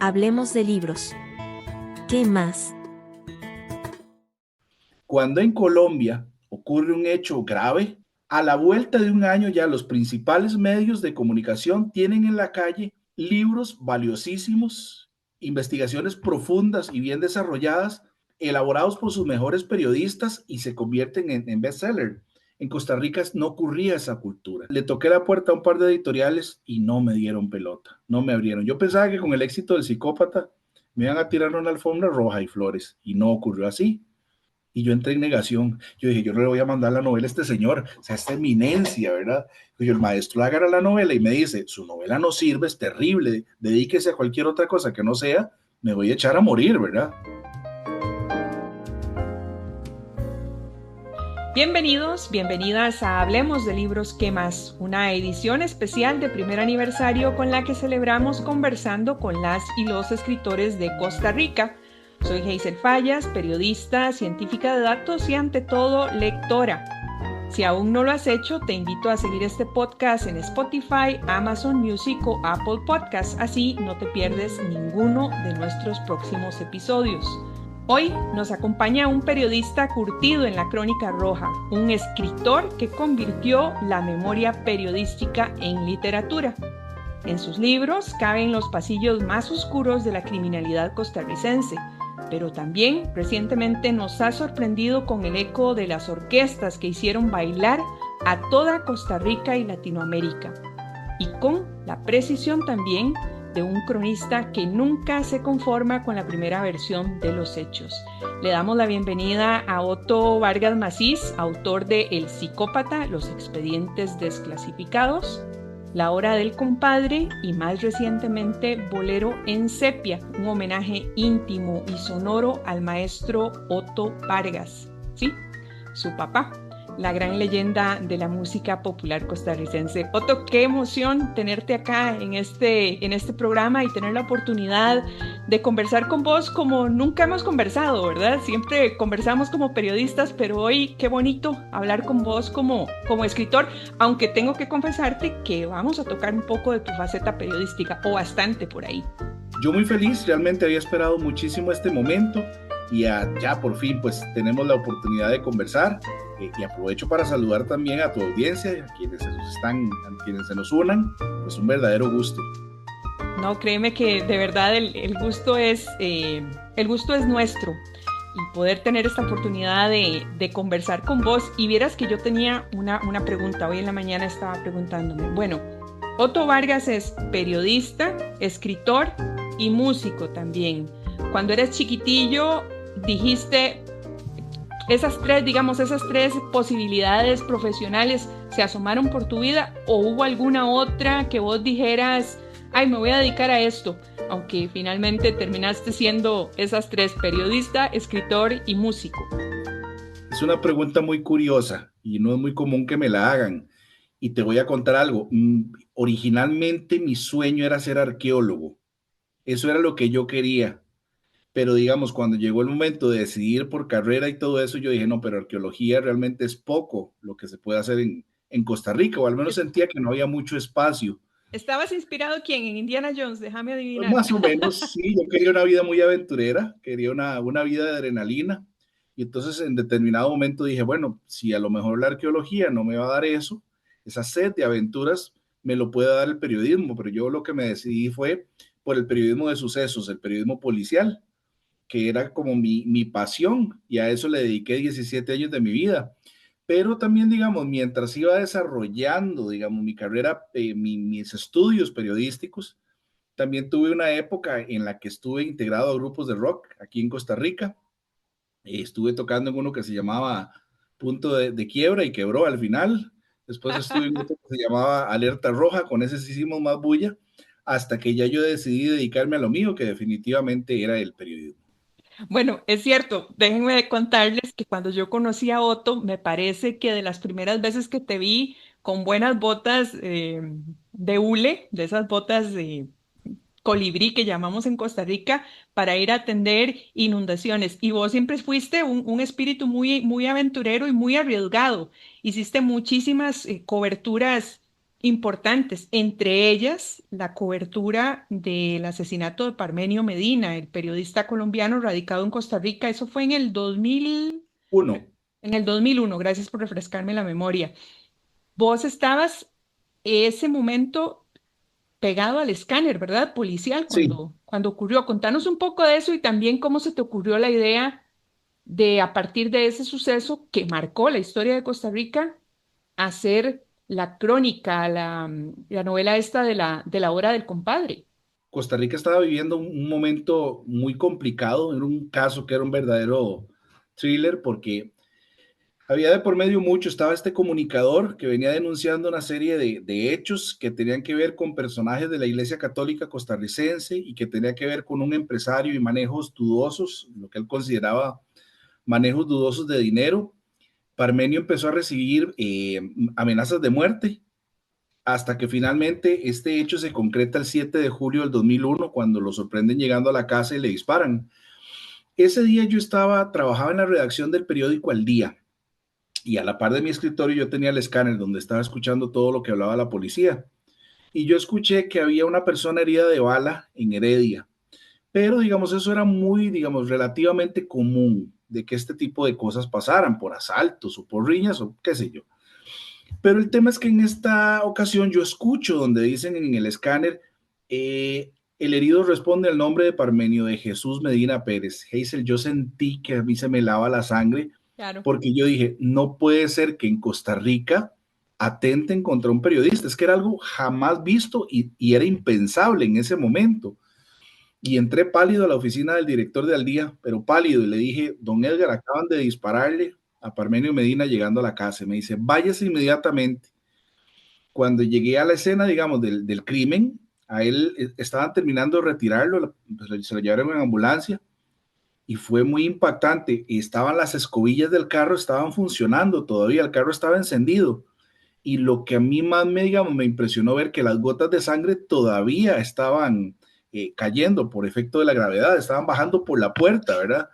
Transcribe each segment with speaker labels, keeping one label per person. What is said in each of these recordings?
Speaker 1: Hablemos de libros. ¿Qué más?
Speaker 2: Cuando en Colombia ocurre un hecho grave, a la vuelta de un año ya los principales medios de comunicación tienen en la calle libros valiosísimos, investigaciones profundas y bien desarrolladas, elaborados por sus mejores periodistas y se convierten en bestseller. En Costa Rica no ocurría esa cultura. Le toqué la puerta a un par de editoriales y no me dieron pelota, no me abrieron. Yo pensaba que con el éxito del Psicópata me iban a tirar una alfombra roja y flores y no ocurrió así. Y yo entré en negación. Yo dije, yo no le voy a mandar la novela a este señor, o sea, esta eminencia, ¿verdad? Y yo, el maestro agarra la novela y me dice, su novela no sirve, es terrible, dedíquese a cualquier otra cosa que no sea, me voy a echar a morir, ¿verdad?
Speaker 3: Bienvenidos, bienvenidas a Hablemos de Libros, ¿qué más? Una edición especial de primer aniversario con la que celebramos conversando con las y los escritores de Costa Rica. Soy Hazel Fallas, periodista, científica de datos y ante todo lectora. Si aún no lo has hecho, te invito a seguir este podcast en Spotify, Amazon Music o Apple Podcasts, así no te pierdes ninguno de nuestros próximos episodios. Hoy nos acompaña un periodista curtido en la crónica roja, un escritor que convirtió la memoria periodística en literatura. En sus libros caben los pasillos más oscuros de la criminalidad costarricense, pero también recientemente nos ha sorprendido con el eco de las orquestas que hicieron bailar a toda Costa Rica y Latinoamérica, y con la precisión también de un cronista que nunca se conforma con la primera versión de los hechos. Le damos la bienvenida a Otto Vargas Macís, autor de El Psicópata, Los Expedientes Desclasificados, La Hora del Compadre y más recientemente Bolero en Sepia, un homenaje íntimo y sonoro al maestro Otto Vargas, ¿sí? Su papá, la gran leyenda de la música popular costarricense. Otto, qué emoción tenerte acá en este programa y tener la oportunidad de conversar con vos como nunca hemos conversado, ¿verdad? Siempre conversamos como periodistas, pero hoy qué bonito hablar con vos como escritor, aunque tengo que confesarte que vamos a tocar un poco de tu faceta periodística, o bastante por ahí.
Speaker 2: Yo muy feliz, realmente había esperado muchísimo este momento y ya por fin pues tenemos la oportunidad de conversar y aprovecho para saludar también a tu audiencia, a quienes se nos unan, pues un verdadero gusto.
Speaker 3: No, créeme que de verdad el gusto es nuestro, y poder tener esta oportunidad de conversar con vos. Y vieras que yo tenía una pregunta, hoy en la mañana estaba preguntándome, bueno, Otto Vargas es periodista, escritor y músico también. Cuando eres chiquitillo, dijiste esas tres posibilidades profesionales se asomaron por tu vida, o hubo alguna otra que vos dijeras, ay, me voy a dedicar a esto, aunque finalmente terminaste siendo esas tres: periodista, escritor y músico?
Speaker 2: Es una pregunta muy curiosa y no es muy común que me la hagan. Y te voy a contar algo. Originalmente mi sueño era ser arqueólogo. Eso era lo que yo quería. Pero digamos, cuando llegó el momento de decidir por carrera y todo eso, yo dije, no, pero arqueología realmente es poco lo que se puede hacer en Costa Rica, o al menos sentía que no había mucho espacio.
Speaker 3: ¿Estabas inspirado quién? En Indiana Jones, déjame
Speaker 2: Pues
Speaker 3: adivinar.
Speaker 2: más o menos, sí, yo quería una vida muy aventurera, quería una vida de adrenalina. Y entonces en determinado momento dije, bueno, si a lo mejor la arqueología no me va a dar eso, esa sed de aventuras, me lo puede dar el periodismo, pero yo lo que me decidí fue por el periodismo de sucesos, el periodismo policial, que era como mi pasión, y a eso le dediqué 17 años de mi vida. Pero también, digamos, mientras iba desarrollando, digamos, mi carrera, mis estudios periodísticos, también tuve una época en la que estuve integrado a grupos de rock aquí en Costa Rica. Estuve tocando en uno que se llamaba Punto de Quiebra y quebró al final. Después estuve en otro que se llamaba Alerta Roja, con ese sí hicimos más bulla, hasta que ya yo decidí dedicarme a lo mío, que definitivamente era el periodismo.
Speaker 3: Bueno, es cierto, déjenme contarles que cuando yo conocí a Otto, me parece que de las primeras veces que te vi con buenas botas de hule, de esas botas de colibrí que llamamos en Costa Rica, para ir a atender inundaciones. Y vos siempre fuiste un espíritu muy, muy aventurero y muy arriesgado. Hiciste muchísimas coberturas importantes, entre ellas la cobertura del asesinato de Parmenio Medina, el periodista colombiano radicado en Costa Rica. Eso fue en el 2000,
Speaker 2: Uno,
Speaker 3: en el 2001. Gracias por refrescarme la memoria. Vos estabas ese momento pegado al escáner, ¿verdad? Policial,
Speaker 2: sí.
Speaker 3: cuando ocurrió. Contanos un poco de eso y también cómo se te ocurrió la idea de, a partir de ese suceso que marcó la historia de Costa Rica, hacer la crónica, la novela esta de la hora del compadre.
Speaker 2: Costa Rica estaba viviendo un momento muy complicado, en un caso que era un verdadero thriller, porque había de por medio mucho, estaba este comunicador que venía denunciando una serie de hechos que tenían que ver con personajes de la Iglesia Católica costarricense y que tenía que ver con un empresario y manejos dudosos, lo que él consideraba manejos dudosos de dinero. Parmenio empezó a recibir amenazas de muerte hasta que finalmente este hecho se concreta el 7 de julio del 2001 cuando lo sorprenden llegando a la casa y le disparan. Ese día yo trabajaba en la redacción del periódico Al Día y a la par de mi escritorio yo tenía el escáner donde estaba escuchando todo lo que hablaba la policía. Y yo escuché que había una persona herida de bala en Heredia, pero digamos eso era muy, digamos, relativamente común de que este tipo de cosas pasaran por asaltos o por riñas o qué sé yo. Pero el tema es que en esta ocasión yo escucho donde dicen en el escáner, el herido responde al nombre de Parmenio de Jesús Medina Pérez. Hazel, yo sentí que a mí se me lava la sangre
Speaker 3: Claro.
Speaker 2: porque yo dije, no puede ser que en Costa Rica atenten contra un periodista. Es que era algo jamás visto y era impensable en ese momento. Y entré pálido a la oficina del director de Al Día, pero pálido, y le dije, don Edgar, acaban de dispararle a Parmenio Medina llegando a la casa. Me dice, váyase inmediatamente. Cuando llegué a la escena, digamos, del crimen, a él estaban terminando de retirarlo, pues, se lo llevaron en ambulancia y fue muy impactante. Estaban las escobillas del carro, estaban funcionando todavía, el carro estaba encendido. Y lo que a mí más me, digamos, me impresionó ver que las gotas de sangre todavía estaban cayendo por efecto de la gravedad, estaban bajando por la puerta, ¿verdad?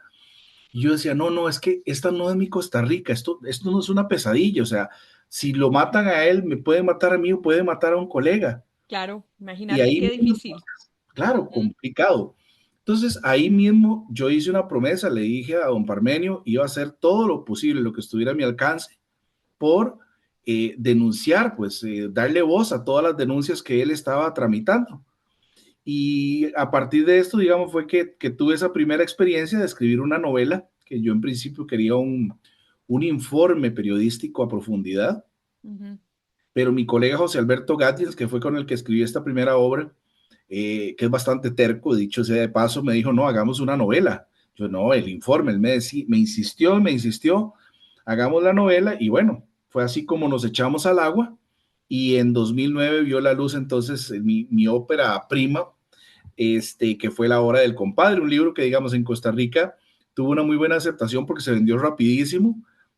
Speaker 2: Y yo decía, no, no, es que esta no es mi Costa Rica, esto no es una pesadilla, o sea, si lo matan a él, me puede matar a mí o puede matar a un colega.
Speaker 3: Claro,
Speaker 2: Y
Speaker 3: imagínate
Speaker 2: ahí
Speaker 3: qué
Speaker 2: mismo,
Speaker 3: difícil.
Speaker 2: claro, complicado. Entonces, ahí mismo yo hice una promesa, le dije a don Parmenio, iba a hacer todo lo posible, lo que estuviera a mi alcance, por denunciar, pues darle voz a todas las denuncias que él estaba tramitando. Y a partir de esto, digamos, fue que tuve esa primera experiencia de escribir una novela, que yo en principio quería un informe periodístico a profundidad,
Speaker 3: Ujú.
Speaker 2: pero mi colega José Alberto Gatins, que fue con el que escribí esta primera obra, que es bastante terco, dicho sea de paso, me dijo, no, hagamos una novela. Yo, no, el informe, él me insistió, hagamos la novela, y bueno, fue así como nos echamos al agua, y en 2009 vio la luz entonces mi ópera prima, que fue La Hora del Compadre, un libro que, digamos, en Costa Rica tuvo una muy buena aceptación porque se vendió rapidísimo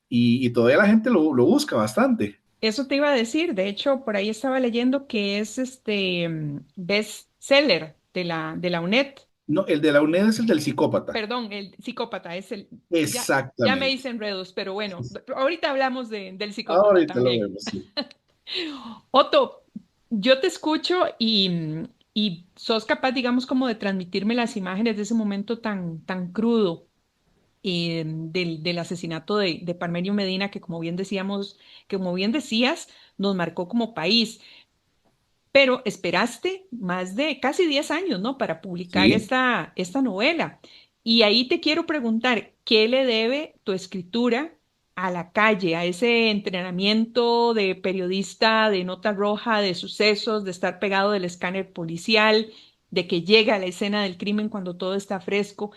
Speaker 2: y todavía la gente lo busca bastante.
Speaker 3: Eso te iba a decir. De hecho, por ahí estaba leyendo que es bestseller de la UNED.
Speaker 2: No, el de la UNED es el del psicópata.
Speaker 3: Perdón, el psicópata es el. Ya me
Speaker 2: Exactamente.
Speaker 3: hice enredos, pero bueno, ahorita hablamos del psicópata
Speaker 2: Ahorita lo
Speaker 3: también.
Speaker 2: vemos, sí.
Speaker 3: Otto, yo te escucho y sos capaz, digamos, como de transmitirme las imágenes de ese momento tan crudo del asesinato de Parmenio Medina, que como bien decíamos, que como bien decías, nos marcó como país. Pero esperaste más de casi 10 años, ¿no? Para publicar
Speaker 2: Sí,
Speaker 3: esta novela. Y ahí te quiero preguntar, ¿qué le debe tu escritura a la calle, a ese entrenamiento de periodista, de nota roja, de sucesos, de estar pegado del escáner policial, de que llega a la escena del crimen cuando todo está fresco?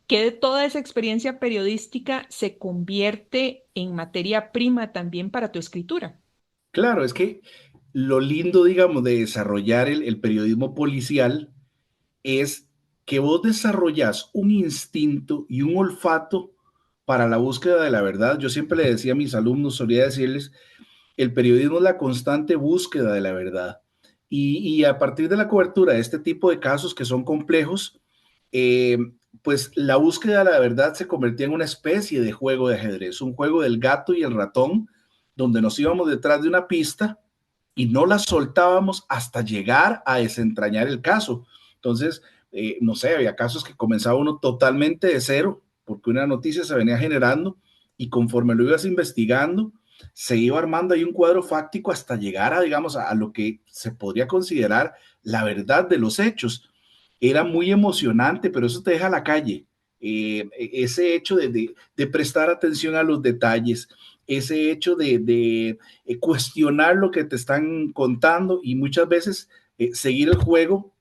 Speaker 3: ¿Qué de toda esa experiencia periodística se convierte en materia prima también para tu escritura?
Speaker 2: claro, es que lo lindo, digamos, de desarrollar el periodismo policial es que vos desarrollas un instinto y un olfato para la búsqueda de la verdad. Yo siempre le decía a mis alumnos, solía decirles, el periodismo es la constante búsqueda de la verdad. Y a partir de la cobertura de este tipo de casos que son complejos, eh, pues la búsqueda de la verdad se convertía en una especie de juego de ajedrez, un juego del gato y el ratón, donde nos íbamos detrás de una pista y no la soltábamos hasta llegar a desentrañar el caso. Entonces, no sé, había casos que comenzaba uno totalmente de cero, porque una noticia se venía generando y conforme lo ibas investigando, se iba armando ahí un cuadro fáctico hasta llegar a, digamos, a lo que se podría considerar la verdad de los hechos. Era muy emocionante, pero eso te deja a la calle. Ese hecho de prestar atención a los detalles, ese hecho de cuestionar lo que te están contando y muchas veces seguir el juego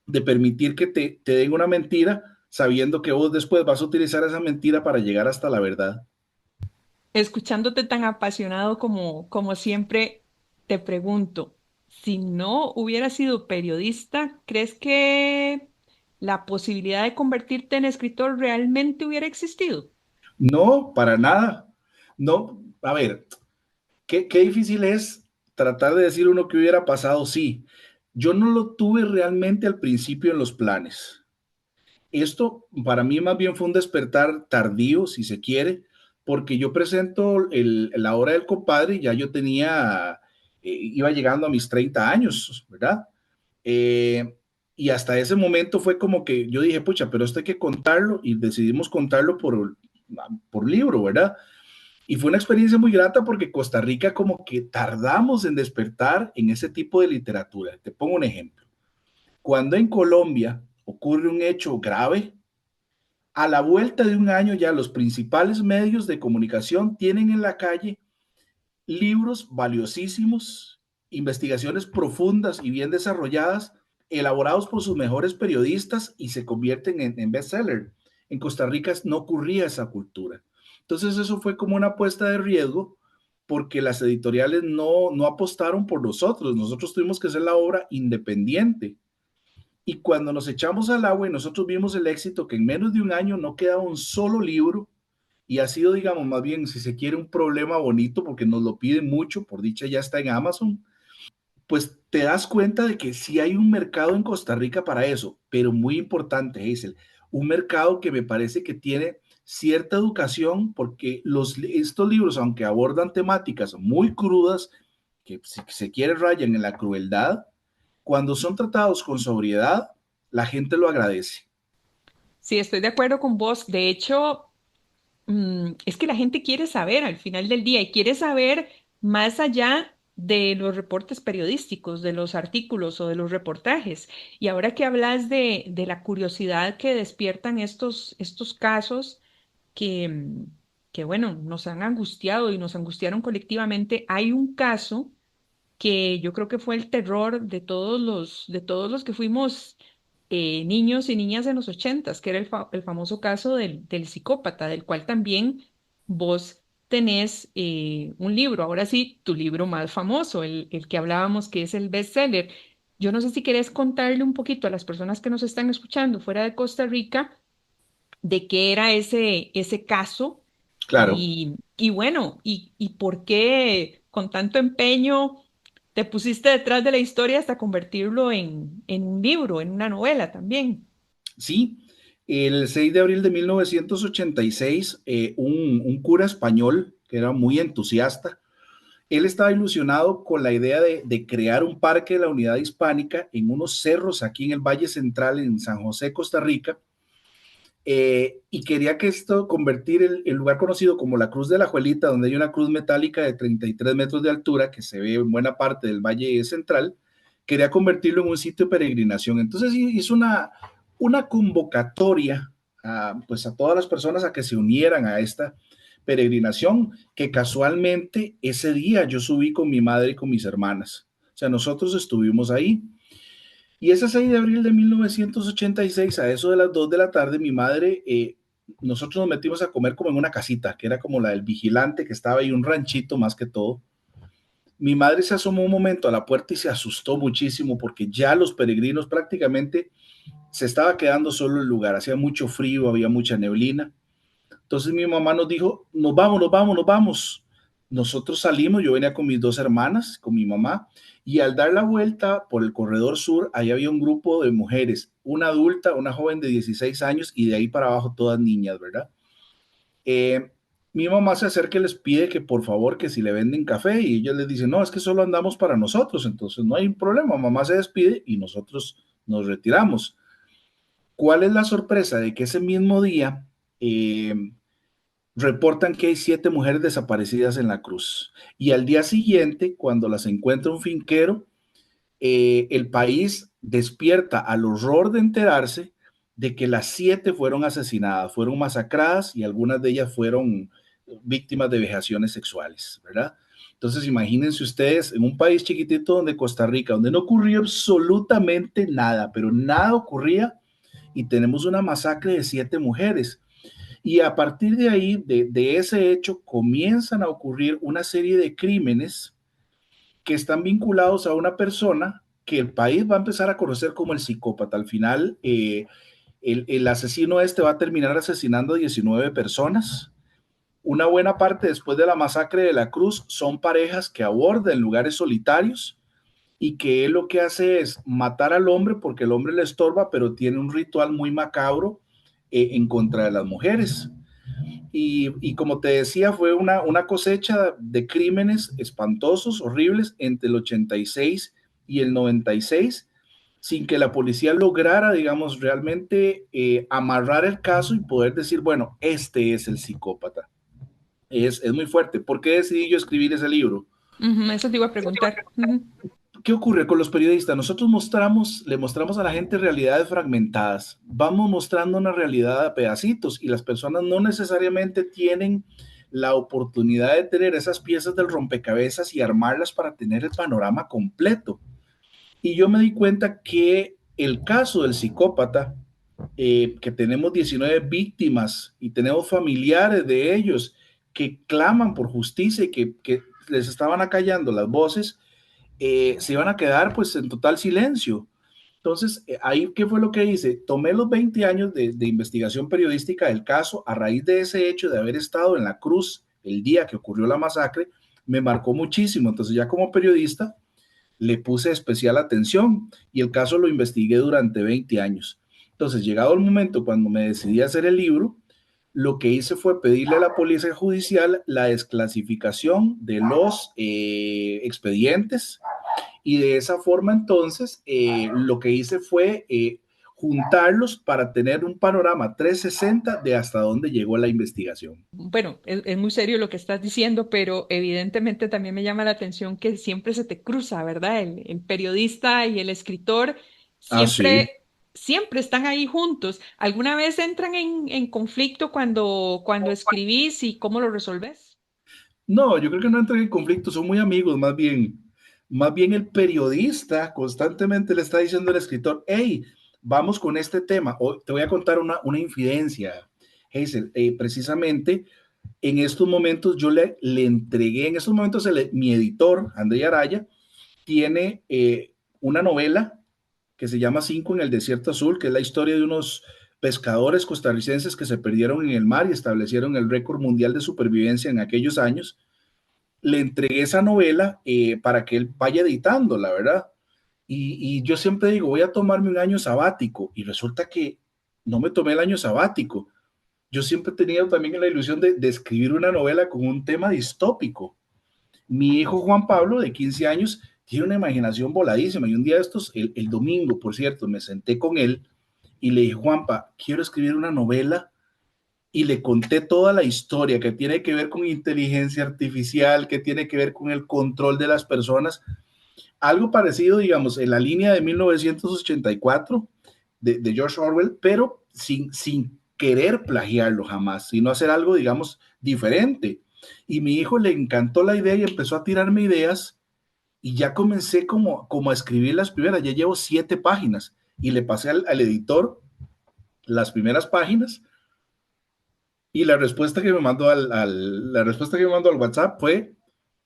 Speaker 2: de permitir que te den una mentira sabiendo que vos después vas a utilizar esa mentira para llegar hasta la verdad.
Speaker 3: Escuchándote tan apasionado como siempre, te pregunto, si no hubieras sido periodista, ¿crees que la posibilidad de convertirte en escritor realmente hubiera existido?
Speaker 2: No, para nada. No, a ver, qué difícil es tratar de decir uno que hubiera pasado, sí. Yo no lo tuve realmente al principio en los planes. Esto para mí más bien fue un despertar tardío, si se quiere, porque yo presento la hora del compadre y ya yo tenía, iba llegando a mis 30 años, ¿verdad? Eh, y hasta ese momento fue como que yo dije, pucha, pero esto hay que contarlo y decidimos contarlo por libro, ¿verdad? Y fue una experiencia muy grata porque Costa Rica como que tardamos en despertar en ese tipo de literatura. Te pongo un ejemplo. Cuando en Colombia ocurre un hecho grave, a la vuelta de un año ya los principales medios de comunicación tienen en la calle libros valiosísimos, investigaciones profundas y bien desarrolladas, elaborados por sus mejores periodistas y se convierten en bestseller. En Costa Rica no ocurría esa cultura. Entonces eso fue como una apuesta de riesgo porque las editoriales no apostaron por nosotros. Nosotros tuvimos que hacer la obra independiente. Y cuando nos echamos al agua y nosotros vimos el éxito, que en menos de un año no quedaba un solo libro, y ha sido, digamos, más bien, si se quiere, un problema bonito porque nos lo piden mucho, por dicha ya está en Amazon, pues te das cuenta de que sí hay un mercado en Costa Rica para eso, pero muy importante, Hazel, un mercado que me parece que tiene cierta educación porque estos libros, aunque abordan temáticas muy crudas, que si se quiere rayan en la crueldad, cuando son tratados con sobriedad, la gente lo agradece.
Speaker 3: Sí, estoy de acuerdo con vos. De hecho, es que la gente quiere saber al final del día y quiere saber más allá de los reportes periodísticos, de los artículos o de los reportajes. Y ahora que hablas de la curiosidad que despiertan estos casos que, que, bueno, nos han angustiado y nos angustiaron colectivamente, hay un caso que yo creo que fue el terror de todos los que fuimos niños y niñas en los ochentas, que era el famoso caso del psicópata, del cual también vos tenés un libro, ahora sí, tu libro más famoso, el que hablábamos que es el bestseller. Yo no sé si querés contarle un poquito a las personas que nos están escuchando fuera de Costa Rica de qué era ese caso
Speaker 2: Claro.
Speaker 3: y bueno, y por qué con tanto empeño te pusiste detrás de la historia hasta convertirlo en un libro, en una novela también.
Speaker 2: Sí, el 6 de abril de 1986, un cura español que era muy entusiasta, él estaba ilusionado con la idea de crear un parque de la unidad hispánica en unos cerros aquí en el Valle Central, en San José, Costa Rica, y quería que esto convertir el lugar conocido como la Cruz de la Juelita, donde hay una cruz metálica de 33 metros de altura que se ve en buena parte del Valle Central, quería convertirlo en un sitio de peregrinación. Entonces hizo una convocatoria pues a todas las personas a que se unieran a esta peregrinación, que casualmente ese día yo subí con mi madre y con mis hermanas. O sea, nosotros estuvimos ahí. Y ese 6 de abril de 1986, a eso de las 2 de la tarde, mi madre, nosotros nos metimos a comer como en una casita, que era como la del vigilante, que estaba ahí, un ranchito más que todo. Mi madre se asomó un momento a la puerta y se asustó muchísimo porque ya los peregrinos prácticamente se estaba quedando solo el lugar, hacía mucho frío, había mucha neblina. Entonces mi mamá nos dijo, nos vamos, nos vamos, nos vamos. Nosotros salimos, yo venía con mis dos hermanas, con mi mamá, y al dar la vuelta por el corredor sur, ahí había un grupo de mujeres, una adulta, una joven de 16 años y de ahí para abajo todas niñas, ¿verdad? Eh, Mi mamá se acerca y les pide que por favor que si le venden café y ellos les dicen, no, es que solo andamos para nosotros, entonces no hay problema, mamá se despide y nosotros nos retiramos. ¿Cuál es la sorpresa? De que ese mismo día eh, reportan que hay 7 mujeres desaparecidas en la Cruz y al día siguiente, cuando las encuentra un finquero, el país despierta al horror de enterarse de que las 7 fueron asesinadas, fueron masacradas y algunas de ellas fueron víctimas de vejaciones sexuales, ¿verdad? Entonces, imagínense ustedes en un país chiquitito donde Costa Rica, donde no ocurrió absolutamente nada, pero nada ocurría y tenemos una masacre de 7 mujeres. Y a partir de ahí, de ese hecho, comienzan a ocurrir una serie de crímenes que están vinculados a una persona que el país va a empezar a conocer como el psicópata. Al final, el asesino este va a terminar asesinando a 19 personas. Una buena parte después de la masacre de la Cruz son parejas que abordan en lugares solitarios y que él lo que hace es matar al hombre porque el hombre le estorba, pero tiene un ritual muy macabro en contra de las mujeres. Y como te decía, fue una cosecha de crímenes espantosos, horribles, entre el 86 y el 96, sin que la policía lograra, digamos, realmente amarrar el caso y poder decir, bueno, este es el psicópata. Es muy fuerte. ¿Por qué decidí yo escribir ese libro?
Speaker 3: Eso te iba a preguntar.
Speaker 2: ¿Qué ocurre con los periodistas? Nosotros le mostramos a la gente realidades fragmentadas. Vamos mostrando una realidad a pedacitos y las personas no necesariamente tienen la oportunidad de tener esas piezas del rompecabezas y armarlas para tener el panorama completo. Y yo me di cuenta que el caso del psicópata, que tenemos 19 víctimas y tenemos familiares de ellos que claman por justicia y que les estaban acallando las voces, se iban a quedar pues en total silencio. Entonces, ahí, ¿qué fue lo que hice? Tomé los 20 años de investigación periodística del caso a raíz de ese hecho de haber estado en la Cruz el día que ocurrió la masacre, me marcó muchísimo. Entonces, ya como periodista, le puse especial atención y el caso lo investigué durante 20 años. Entonces, llegado el momento cuando me decidí a hacer el libro, lo que hice fue pedirle a la policía judicial la desclasificación de los expedientes y de esa forma entonces lo que hice fue juntarlos para tener un panorama 360 de hasta dónde llegó la investigación.
Speaker 3: Bueno, es muy serio lo que estás diciendo, pero evidentemente también me llama la atención que siempre se te cruza, ¿verdad? El periodista y el escritor
Speaker 2: Ah, sí.
Speaker 3: siempre están ahí juntos. ¿Alguna vez entran en conflicto cuando escribís y cómo lo resolves?
Speaker 2: No, yo creo que no entran en conflicto, son muy amigos, más bien. Más bien el periodista constantemente le está diciendo al escritor, hey, vamos con este tema. Hoy te voy a contar una infidencia, Hazel. Precisamente en estos momentos yo le entregué, en estos momentos mi editor, André Araya, tiene una novela que se llama Cinco en el Desierto Azul, que es la historia de unos pescadores costarricenses que se perdieron en el mar y establecieron el récord mundial de supervivencia en aquellos años. Le entregué esa novela para que él vaya editando, la verdad. Y yo siempre digo, voy a tomarme un año sabático y resulta que no me tomé el año sabático. Yo siempre he tenido también la ilusión de escribir una novela con un tema distópico. Mi hijo Juan Pablo, de 15 años, tiene una imaginación voladísima y un día de estos, el domingo, por cierto, me senté con él y le dije, Juanpa, quiero escribir una novela y le conté toda la historia que tiene que ver con inteligencia artificial, que tiene que ver con el control de las personas, algo parecido, digamos, en la línea de 1984 de George Orwell, pero sin querer plagiarlo jamás, sino hacer algo, digamos, diferente. Y mi hijo le encantó la idea y empezó a tirarme ideas y ya comencé como a escribir las primeras, ya llevo 7 páginas y le pasé al editor las primeras páginas y la respuesta que me mandó la respuesta que me mandó al WhatsApp fue: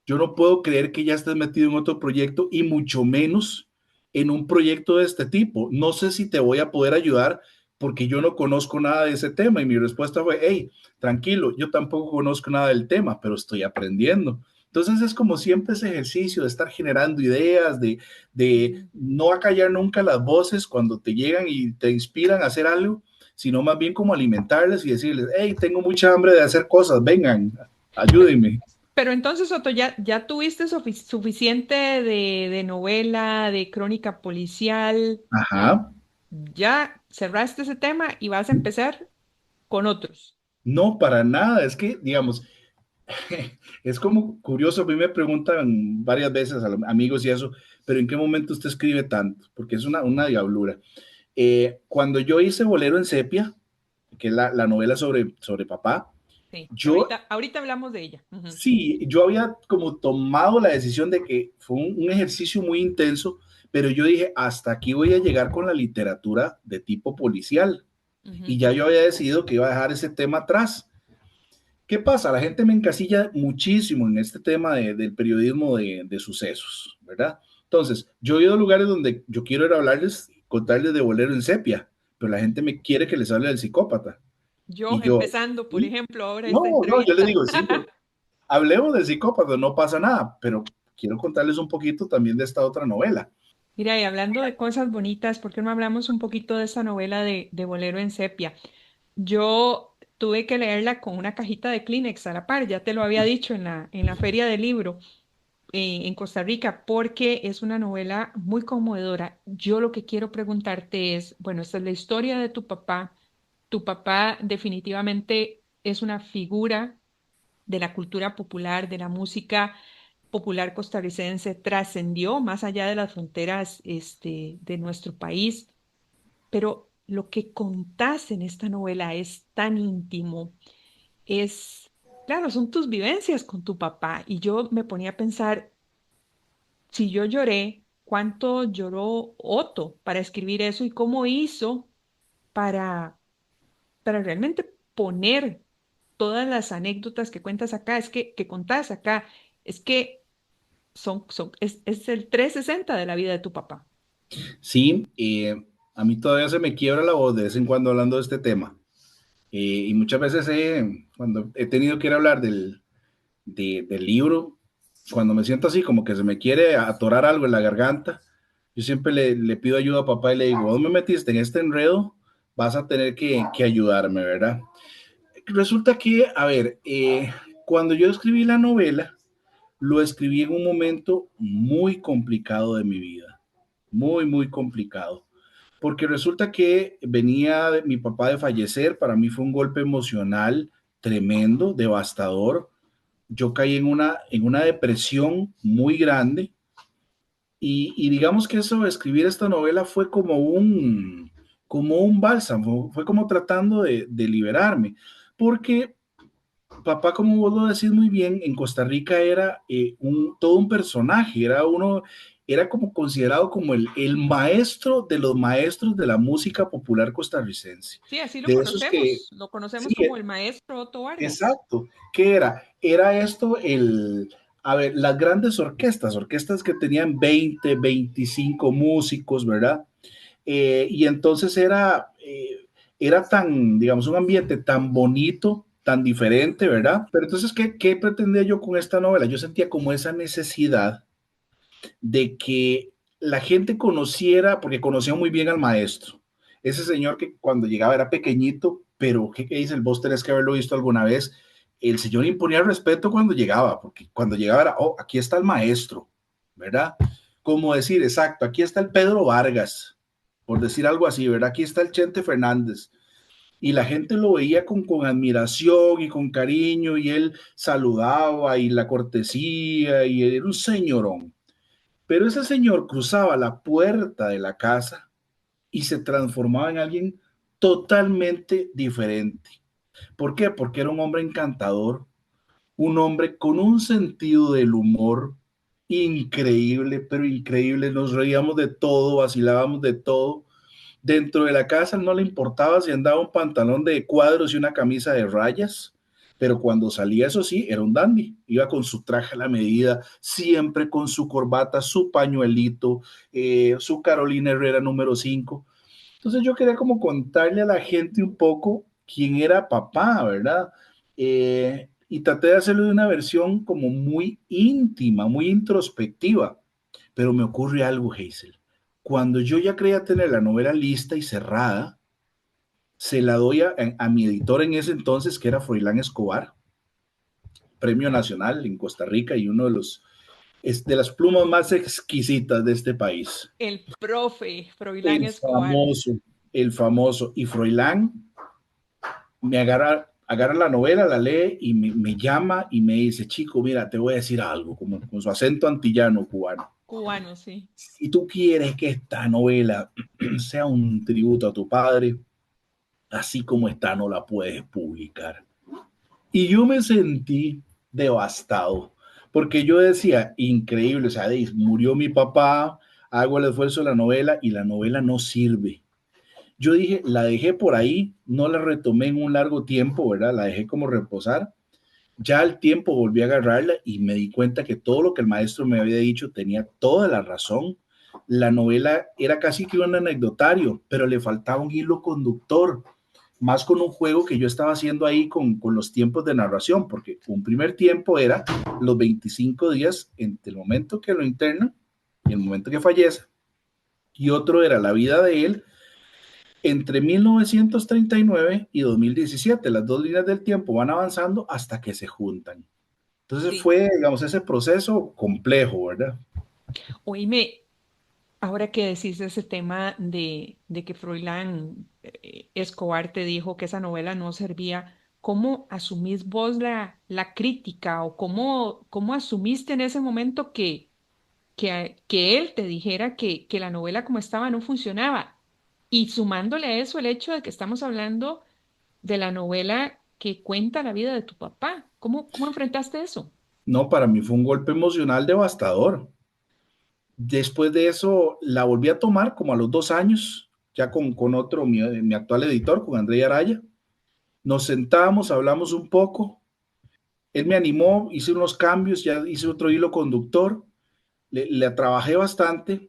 Speaker 2: yo no puedo creer que ya estés metido en otro proyecto y mucho menos en un proyecto de este tipo. No sé si te voy a poder ayudar porque yo no conozco nada de ese tema. Y mi respuesta fue: hey, tranquilo, yo tampoco conozco nada del tema, pero estoy aprendiendo. Entonces es como siempre ese ejercicio de estar generando ideas, de
Speaker 3: Mm.
Speaker 2: no acallar nunca las voces cuando te llegan y te inspiran a hacer algo, sino más bien como alimentarles y decirles, hey, tengo mucha hambre de hacer cosas, vengan, ayúdenme.
Speaker 3: Pero entonces, Soto, ya tuviste suficiente de novela, de crónica policial,
Speaker 2: Ajá.
Speaker 3: ya cerraste ese tema y vas a empezar con otros.
Speaker 2: No, para nada. Es que, digamos, es como curioso. A mí me preguntan varias veces a los amigos y eso, pero ¿en qué momento usted escribe tanto? Porque es una diablura. Cuando yo hice Bolero en Sepia, que es la novela sobre papá,
Speaker 3: Sí, que
Speaker 2: yo
Speaker 3: ahorita hablamos de ella. Ujú.
Speaker 2: sí, yo había como tomado la decisión de que fue un ejercicio muy intenso, pero yo dije, hasta aquí voy a llegar con la literatura de tipo policial. Y
Speaker 3: Ujú.
Speaker 2: ya yo había decidido que iba a dejar ese tema atrás. ¿Qué pasa? La gente me encasilla muchísimo en este tema del periodismo de sucesos, ¿verdad? Entonces, yo he ido a lugares donde yo quiero ir a hablarles, contarles de Bolero en Sepia, pero la gente me quiere que les hable del psicópata.
Speaker 3: Yo
Speaker 2: Y yo,
Speaker 3: empezando, por
Speaker 2: ¿sí?
Speaker 3: ejemplo, ahora esta
Speaker 2: No, no, yo les
Speaker 3: entrevista.
Speaker 2: digo, sí, pero hablemos del psicópata, no pasa nada, pero quiero contarles un poquito también de esta otra novela.
Speaker 3: Mira, y hablando de cosas bonitas, ¿por qué no hablamos un poquito de esta novela de Bolero en Sepia? Yo tuve que leerla con una cajita de Kleenex a la par, ya te lo había dicho en la feria del libro en Costa Rica, porque es una novela muy conmovedora. Yo lo que quiero preguntarte es, bueno, esta es la historia de tu papá. Tu papá definitivamente es una figura de la cultura popular, de la música popular costarricense, trascendió más allá de las fronteras de nuestro país, pero lo que contás en esta novela es tan íntimo, es, claro, son tus vivencias con tu papá. Y yo me ponía a pensar, si yo lloré, ¿cuánto lloró Otto para escribir eso y cómo hizo para, para realmente poner todas las anécdotas que cuentas acá, que contás acá, es que es el 360 de la vida de tu papá.
Speaker 2: Sí, a mí todavía se me quiebra la voz de vez en cuando hablando de este tema. Y muchas veces cuando he tenido que ir a hablar del libro, cuando me siento así como que se me quiere atorar algo en la garganta, yo siempre le pido ayuda a papá y le digo, vos me metiste en este enredo, vas a tener que ayudarme, ¿verdad? Resulta que, a ver, cuando yo escribí la novela, lo escribí en un momento muy complicado de mi vida, muy, muy complicado, porque resulta que venía mi papá de fallecer, para mí fue un golpe emocional tremendo, devastador. Yo caí en una depresión muy grande y digamos que eso, escribir esta novela fue como un bálsamo, fue como tratando de liberarme, porque papá, como vos lo decís muy bien, en Costa Rica era todo un personaje, era como considerado como el maestro de los maestros de la música popular costarricense.
Speaker 3: Sí, así
Speaker 2: De esos que,
Speaker 3: lo conocemos
Speaker 2: sí,
Speaker 3: como el maestro Otto Vargas.
Speaker 2: exacto. ¿Qué era? Era esto a ver, las grandes orquestas que tenían 20, 25 músicos, ¿verdad? Y entonces era tan, digamos, un ambiente tan bonito, tan diferente, ¿verdad? Pero entonces, ¿qué pretendía yo con esta novela? Yo sentía como esa necesidad de que la gente conociera, porque conocía muy bien al maestro. Ese señor que cuando llegaba era pequeñito, pero ¿qué dice el vos? Tenés que haberlo visto alguna vez. El señor imponía respeto cuando llegaba, porque cuando llegaba era, oh, aquí está el maestro, ¿verdad? Como decir, exacto, aquí está el Pedro Vargas, por decir algo así, ¿verdad? Aquí está el Chente Fernández. Y la gente lo veía con admiración y con cariño, y él saludaba y la cortesía, y era un señorón. Pero ese señor cruzaba la puerta de la casa y se transformaba en alguien totalmente diferente. ¿Por qué? Porque era un hombre encantador, un hombre con un sentido del humor increíble, pero increíble. Nos reíamos de todo, vacilábamos de todo. Dentro de la casa no le importaba si andaba un pantalón de cuadros y una camisa de rayas, pero cuando salía, eso sí, era un dandy. Iba con su traje a la medida, siempre con su corbata, su pañuelito, su Carolina Herrera número 5. Entonces yo quería como contarle a la gente un poco quién era papá, ¿verdad? y traté de hacerlo de una versión como muy íntima, muy introspectiva. Pero me ocurre algo, Hazel. Cuando yo ya creía tener la novela lista y cerrada, se la doy a mi editor en ese entonces, que era Froilán Escobar, premio nacional en Costa Rica y uno de de las plumas más exquisitas de este país.
Speaker 3: El profe Froilán
Speaker 2: El
Speaker 3: Escobar.
Speaker 2: famoso, el famoso. Y Froilán me agarra la novela, la lee y me llama y me dice, chico, mira, te voy a decir algo, como con su acento antillano cubano.
Speaker 3: Cubano, sí.
Speaker 2: Si tú quieres que esta novela sea un tributo a tu padre, así como está, no la puedes publicar. Y yo me sentí devastado, porque yo decía, increíble, o sea, murió mi papá, hago el esfuerzo de la novela y la novela no sirve. Yo dije, la dejé por ahí, no la retomé en un largo tiempo, ¿verdad? La dejé como reposar. Ya al tiempo volví a agarrarla y me di cuenta que todo lo que el maestro me había dicho tenía toda la razón. La novela era casi que un anecdotario, pero le faltaba un hilo conductor, más con un juego que yo estaba haciendo ahí con los tiempos de narración, porque un primer tiempo era los 25 días entre el momento que lo internan y el momento que fallece, y otro era la vida de él entre 1939 y 2017. Las dos líneas del tiempo van avanzando hasta que se juntan. Entonces
Speaker 3: Sí.
Speaker 2: fue, digamos, ese proceso complejo, ¿verdad?
Speaker 3: Oíme, ahora que decís ese tema de que Froilán Escobar te dijo que esa novela no servía, ¿cómo asumís vos la crítica o cómo asumiste en ese momento que él te dijera que la novela como estaba no funcionaba? Y sumándole a eso el hecho de que estamos hablando de la novela que cuenta la vida de tu papá. ¿Cómo enfrentaste eso?
Speaker 2: No, para mí fue un golpe emocional devastador. Después de eso, la volví a tomar como a los 2 años, ya con otro, mi actual editor, con André Araya. Nos sentamos, hablamos un poco. Él me animó, hice unos cambios, ya hice otro hilo conductor. Le trabajé bastante.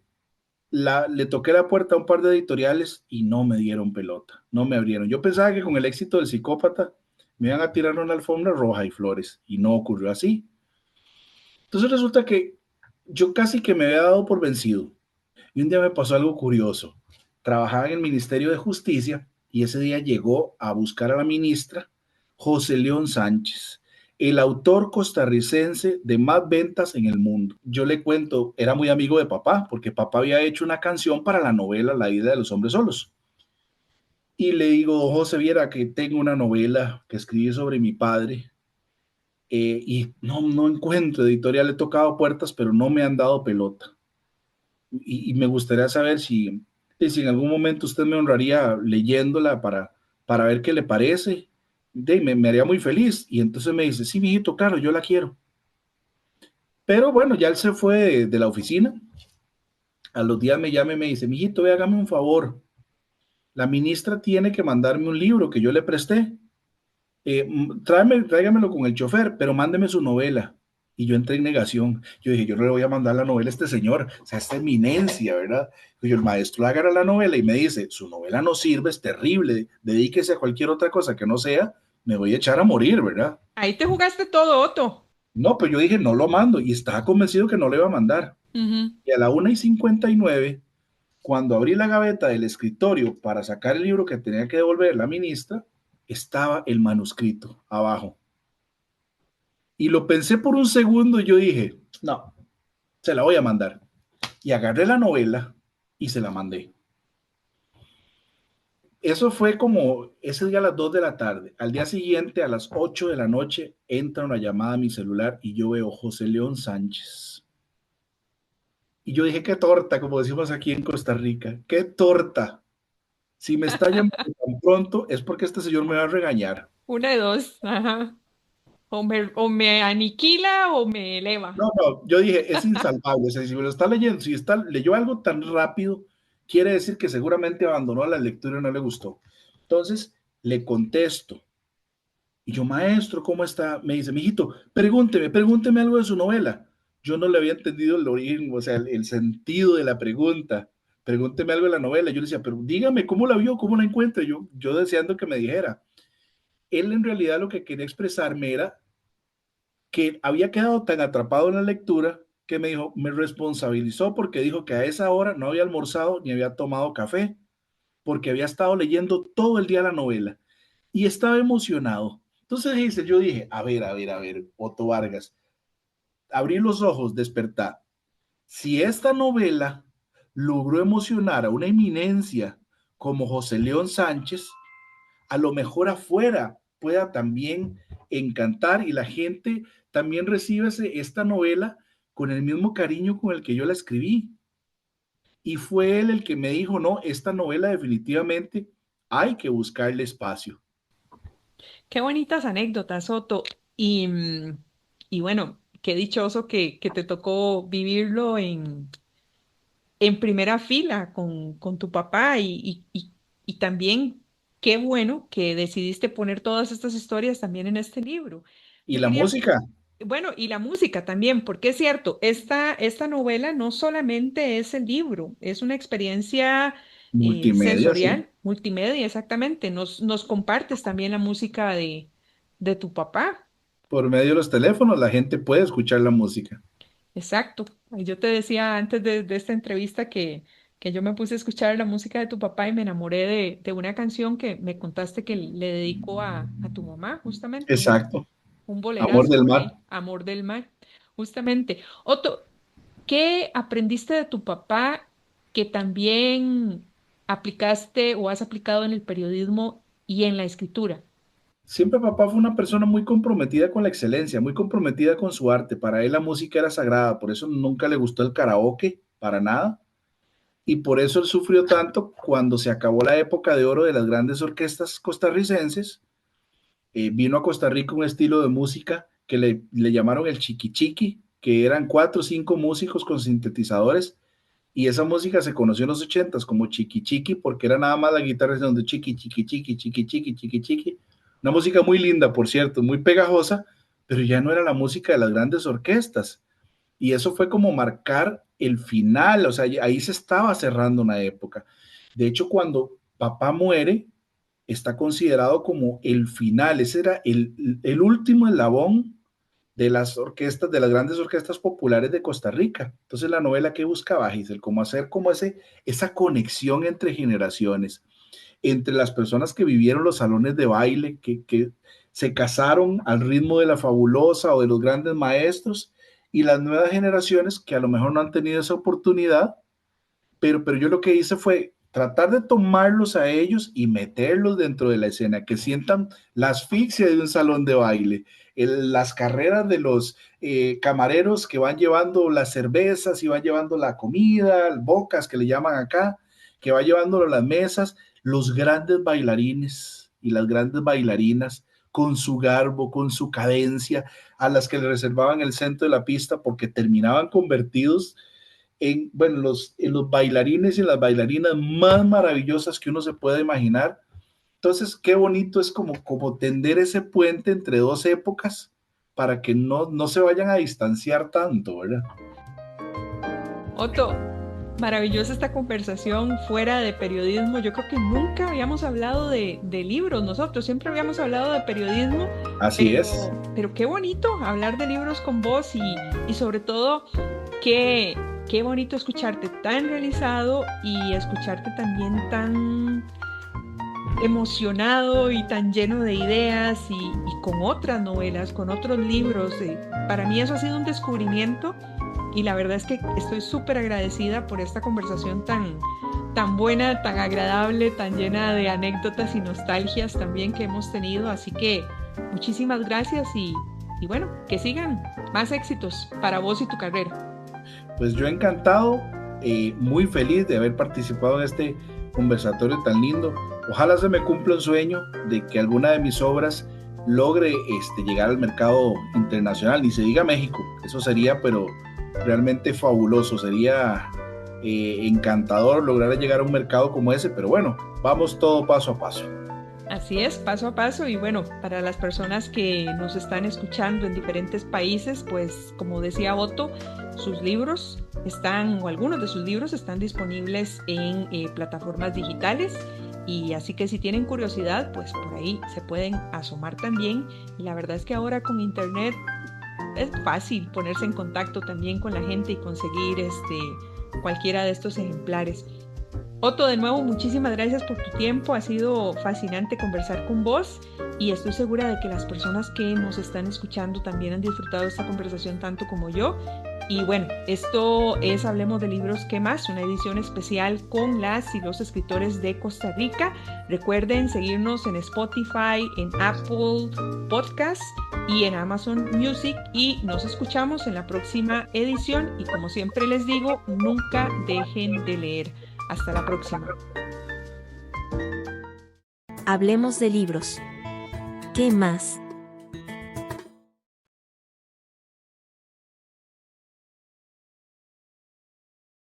Speaker 2: Le toqué la puerta a un par de editoriales y no me dieron pelota, no me abrieron. Yo pensaba que con el éxito del Psicópata me iban a tirar una alfombra roja y flores, y no ocurrió así. Entonces resulta que yo casi que me había dado por vencido. Y un día me pasó algo curioso. Trabajaba en el Ministerio de Justicia y ese día llegó a buscar a la ministra José León Sánchez, el autor costarricense de más ventas en el mundo. Yo le cuento, era muy amigo de papá, porque papá había hecho una canción para la novela La vida de los hombres solos. Y le digo, José, viera que tengo una novela que escribí sobre mi padre, y no encuentro editorial, he tocado puertas, pero no me han dado pelota. Y me gustaría saber si en algún momento usted me honraría leyéndola para ver qué le parece. Me haría muy feliz. Y entonces me dice, sí, mijito, claro, yo la quiero. Pero bueno, ya él se fue de la oficina. A los días me llama y me dice, mijito, ve, hágame un favor. La ministra tiene que mandarme un libro que yo le presté. Tráigamelo con el chofer, pero mándeme su novela. Y yo entré en negación. Yo dije, yo no le voy a mandar la novela a este señor, o sea, esta eminencia, ¿verdad? Y yo, el maestro agarra la novela y me dice, su novela no sirve, es terrible, dedíquese a cualquier otra cosa que no sea, me voy a echar a morir, ¿verdad?
Speaker 3: Ahí te jugaste todo, Otto.
Speaker 2: No, pues yo dije, no lo mando y estaba convencido que no le iba a mandar.
Speaker 3: Ujú.
Speaker 2: Y a la 1:59, cuando abrí la gaveta del escritorio para sacar el libro que tenía que devolver la ministra, estaba el manuscrito abajo. Y lo pensé por un segundo y yo dije, no, se la voy a mandar. Y agarré la novela y se la mandé. Eso fue como ese día a las 2 de la tarde. Al día siguiente, a las 8 de la noche, entra una llamada a mi celular y yo veo José León Sánchez. Y yo dije, qué torta, como decimos aquí en Costa Rica, qué torta. Si me está llamando tan pronto es porque este señor me va a regañar.
Speaker 3: Una de dos. Ajá. O me aniquila o me eleva.
Speaker 2: No, yo dije, es insalvable. O sea, si me lo está leyendo, si leyó algo tan rápido, quiere decir que seguramente abandonó la lectura y no le gustó. Entonces, le contesto. Y yo, maestro, ¿cómo está? Me dice, mijito, pregúnteme algo de su novela. Yo no le había entendido el origen, o sea, el sentido de la pregunta. Pregúnteme algo de la novela. Yo le decía, pero dígame, ¿cómo la vio? ¿Cómo la encuentra? Yo deseando que me dijera. Él en realidad lo que quería expresarme era que había quedado tan atrapado en la lectura que me dijo, me responsabilizó porque dijo que a esa hora no había almorzado ni había tomado café, porque había estado leyendo todo el día la novela y estaba emocionado. Entonces dice, yo dije, a ver, Otto Vargas, abrí los ojos, despertar. Si esta novela logró emocionar a una eminencia como José León Sánchez, a lo mejor afuera pueda también encantar y la gente también recibe esta novela con el mismo cariño con el que yo la escribí. Y fue él el que me dijo, no, esta novela definitivamente hay que buscarle espacio.
Speaker 3: Qué bonitas anécdotas, Otto. Y, y bueno, qué dichoso que te tocó vivirlo en primera fila con tu papá y también qué bueno que decidiste poner todas estas historias también en este libro.
Speaker 2: Y
Speaker 3: Yo
Speaker 2: la
Speaker 3: quería,
Speaker 2: música,
Speaker 3: bueno, y la música también, porque es cierto, esta novela no solamente es el libro, es una experiencia
Speaker 2: multimedia, sí.
Speaker 3: sensorial, multimedia, exactamente. Nos compartes también la música de tu papá.
Speaker 2: Por medio de los teléfonos la gente puede escuchar la música.
Speaker 3: Exacto. Y yo te decía antes de esta entrevista que yo me puse a escuchar la música de tu papá y me enamoré de una canción que me contaste que le dedicó a tu mamá, justamente,
Speaker 2: Exacto.
Speaker 3: un
Speaker 2: Amor
Speaker 3: bolerazo
Speaker 2: del
Speaker 3: por
Speaker 2: mar.
Speaker 3: ahí, Amor del Mar, justamente. Otto, ¿qué aprendiste de tu papá que también aplicaste o has aplicado en el periodismo y en la escritura?
Speaker 2: Siempre papá fue una persona muy comprometida con la excelencia, muy comprometida con su arte. Para él la música era sagrada, por eso nunca le gustó el karaoke, para nada. Y por eso él sufrió tanto cuando se acabó la época de oro de las grandes orquestas costarricenses. Vino a Costa Rica un estilo de música que le llamaron el chiqui chiqui, que eran 4 o 5 músicos con sintetizadores. Y esa música se conoció en los 80s como chiqui chiqui, porque era nada más la guitarra donde chiqui chiqui chiqui chiqui chiqui chiqui chiqui. Una música muy linda, por cierto, muy pegajosa, pero ya no era la música de las grandes orquestas. Y eso fue como marcar el final, o sea, ahí se estaba cerrando una época. De hecho, cuando papá muere, está considerado como el final, ese era el último eslabón de las orquestas, de las grandes orquestas populares de Costa Rica. Entonces la novela que buscaba, Giselle, cómo hacer como esa conexión entre generaciones, entre las personas que vivieron los salones de baile, que se casaron al ritmo de la fabulosa o de los grandes maestros, y las nuevas generaciones que a lo mejor no han tenido esa oportunidad, pero yo lo que hice fue tratar de tomarlos a ellos y meterlos dentro de la escena, que sientan la asfixia de un salón de baile, las carreras de los camareros que van llevando las cervezas y van llevando la comida, bocas que le llaman acá, que va llevándolo a las mesas, los grandes bailarines y las grandes bailarinas con su garbo, con su cadencia, a las que le reservaban el centro de la pista porque terminaban convertidos en, bueno, en los bailarines y las bailarinas más maravillosas que uno se pueda imaginar. Entonces, qué bonito es como tender ese puente entre dos épocas para que no se vayan a distanciar tanto, ¿verdad?
Speaker 3: Otto, maravillosa esta conversación fuera de periodismo. Yo creo que nunca habíamos hablado de libros nosotros, siempre habíamos hablado de periodismo,
Speaker 2: Así es.
Speaker 3: pero qué bonito hablar de libros con vos y sobre todo qué bonito escucharte tan realizado y escucharte también tan emocionado y tan lleno de ideas y con otras novelas, con otros libros. Para mí eso ha sido un descubrimiento y la verdad es que estoy súper agradecida por esta conversación tan buena, tan agradable, tan llena de anécdotas y nostalgias también que hemos tenido. Así que muchísimas gracias y bueno, que sigan más éxitos para vos y tu carrera.
Speaker 2: Pues yo encantado, muy feliz de haber participado en este conversatorio tan lindo. Ojalá se me cumpla un sueño de que alguna de mis obras logre llegar al mercado internacional, ni se diga México, eso sería pero realmente fabuloso, sería encantador lograr llegar a un mercado como ese, pero bueno, vamos todo paso a paso.
Speaker 3: Así es, paso a paso y bueno, para las personas que nos están escuchando en diferentes países, pues como decía Otto, sus libros están, o algunos de sus libros están disponibles en plataformas digitales y así que si tienen curiosidad, pues por ahí se pueden asomar también. Y la verdad es que ahora con internet es fácil ponerse en contacto también con la gente y conseguir cualquiera de estos ejemplares. Otto, de nuevo, muchísimas gracias por tu tiempo. Ha sido fascinante conversar con vos y estoy segura de que las personas que nos están escuchando también han disfrutado de esta conversación tanto como yo. Y bueno, esto es Hablemos de Libros, ¿qué más? Una edición especial con las y los escritores de Costa Rica. Recuerden seguirnos en Spotify, en Apple Podcasts y en Amazon Music, y nos escuchamos en la próxima edición. Y como siempre les digo, nunca dejen de leer. Hasta la próxima.
Speaker 1: Hablemos de libros. ¿Qué más?